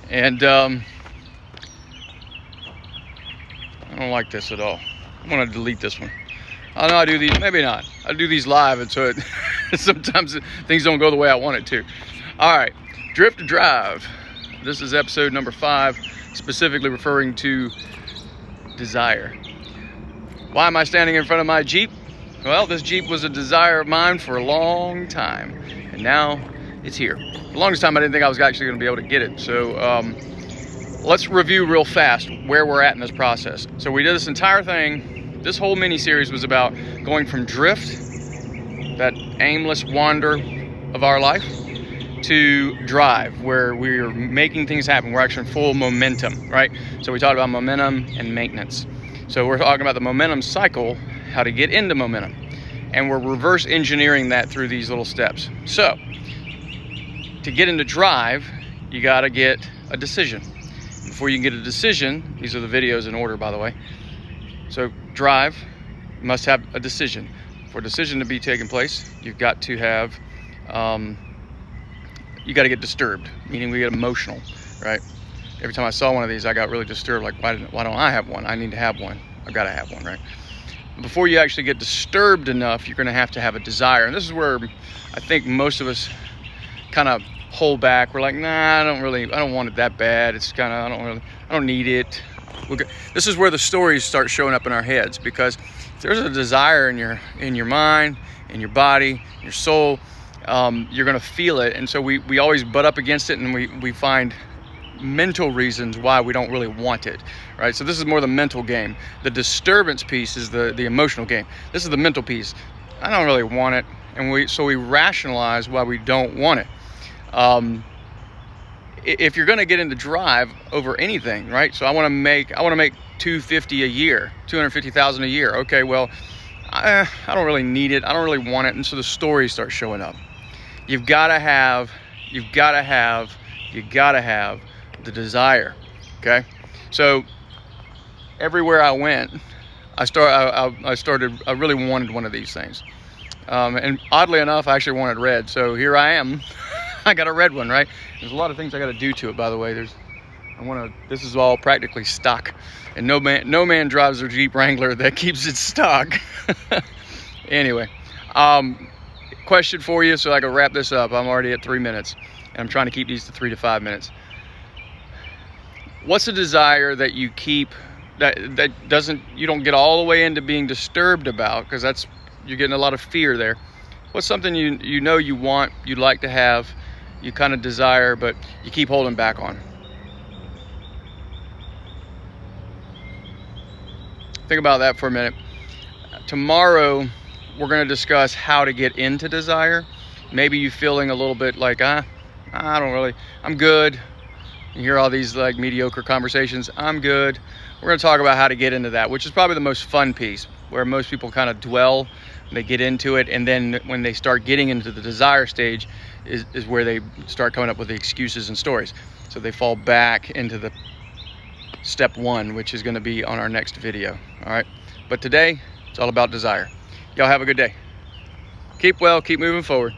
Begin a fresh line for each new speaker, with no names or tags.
And I don't like this at all. I'm gonna delete this one. I know I do these, maybe not. I do these live, and so sometimes things don't go the way I want it to. All right, Drift to Drive. This is episode number 5, specifically referring to desire. Why am I standing in front of my Jeep? Well, this Jeep was a desire of mine for a long time, and now it's here. For the longest time, I didn't think I was actually going to be able to get it. So let's review real fast where we're at in this process. So we did this entire thing. This whole mini series was about going from drift, that aimless wander of our life, to drive, where we're making things happen. We're actually in full momentum, right? So we talked about momentum and maintenance. So we're talking about the momentum cycle, how to get into momentum. And we're reverse engineering that through these little steps. So to get into drive, you gotta get a decision. Before you can get a decision, these are the videos in order, by the way. So drive, you must have a decision. For a decision to be taking place, you've got to have, you got to get disturbed, meaning we get emotional, right? Every time I saw one of these, I got really disturbed, like, why don't I have one? I need to have one. I've got to have one, right? Before you actually get disturbed enough, you're going to have a desire. And this is where I think most of us kind of hold back. We're like, nah, I don't want it that bad. It's kind of, I don't need it. This is where the stories start showing up in our heads, because if there's a desire in your mind, in your body, in your soul, you're going to feel it. And so we always butt up against it, and we find mental reasons why we don't really want it, right? So this is more the mental game. The disturbance piece is the emotional game. This is the mental piece. I don't really want it, and so we rationalize why we don't want it. If you're going to get into drive over anything, right? So I want to make $250,000 a year, $250,000 a year. Okay, well, I don't really need it. I don't really want it, and so the stories start showing up. You've got to have the desire. Okay, so everywhere I went, I really wanted one of these things, and oddly enough, I actually wanted red. So here I am. I got a red one, right? There's a lot of things I got to do to it, by the way. This is all practically stock, and no man drives a Jeep Wrangler that keeps it stock. Anyway, question for you, so I can wrap this up. I'm already at 3 minutes, and I'm trying to keep these to 3 to 5 minutes. What's a desire that you keep that you don't get all the way into being disturbed about, because you're getting a lot of fear there? What's something you know you want, you'd like to have, you kind of desire, but you keep holding back on? Think about that for a minute. Tomorrow, we're going to discuss how to get into desire. Maybe you feeling a little bit like, I'm good. You hear all these like mediocre conversations. I'm good. We're going to talk about how to get into that, which is probably the most fun piece, where most people kind of dwell, they get into it, and then when they start getting into the desire stage is where they start coming up with the excuses and stories. So they fall back into the step 1, which is going to be on our next video. All right, but today it's all about desire. Y'all have a good day. Keep well, keep moving forward.